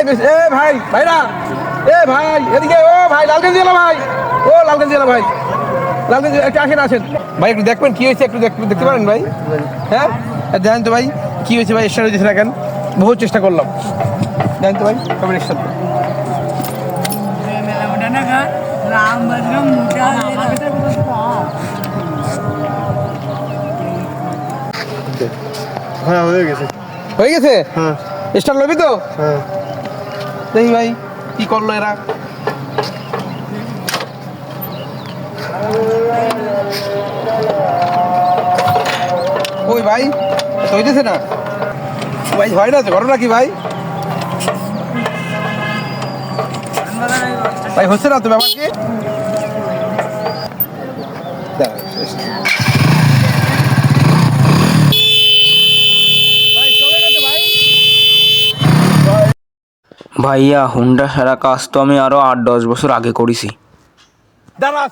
এ ভাই ভাইরা, এ ভাই এদিকে, ও ভাই লালগঞ্জ জেলা ভাই, ও লালগঞ্জ জেলা ভাই, লালগঞ্জ একটু আসেন আসেন ভাই, একটু দেখবেন কি হয়েছে, একটু দেখতে পারেন ভাই? হ্যাঁ জানেন তো ভাই কি হয়েছে ভাই? স্টার্ট হয়েছে না কেন? বহু চেষ্টা করলাম, জানেন তো ভাই কবে স্টার্ট? হ্যাঁ হয়ে গেছে। হয়ে গেছে? হ্যাঁ স্টার্ট লবি তো? হ্যাঁ দেখি ভাই কি করলো এরা। ওই ভাই হইতেছে না ভাই, হয় না তো, ঘটনা কি ভাই? ভাই হচ্ছে না তো, ব্যাপার কি? ভাইয়া হুন্ডা সারা কাজ তো আমি আরো 8-10 বছর আগে করেছি। দাঁড়া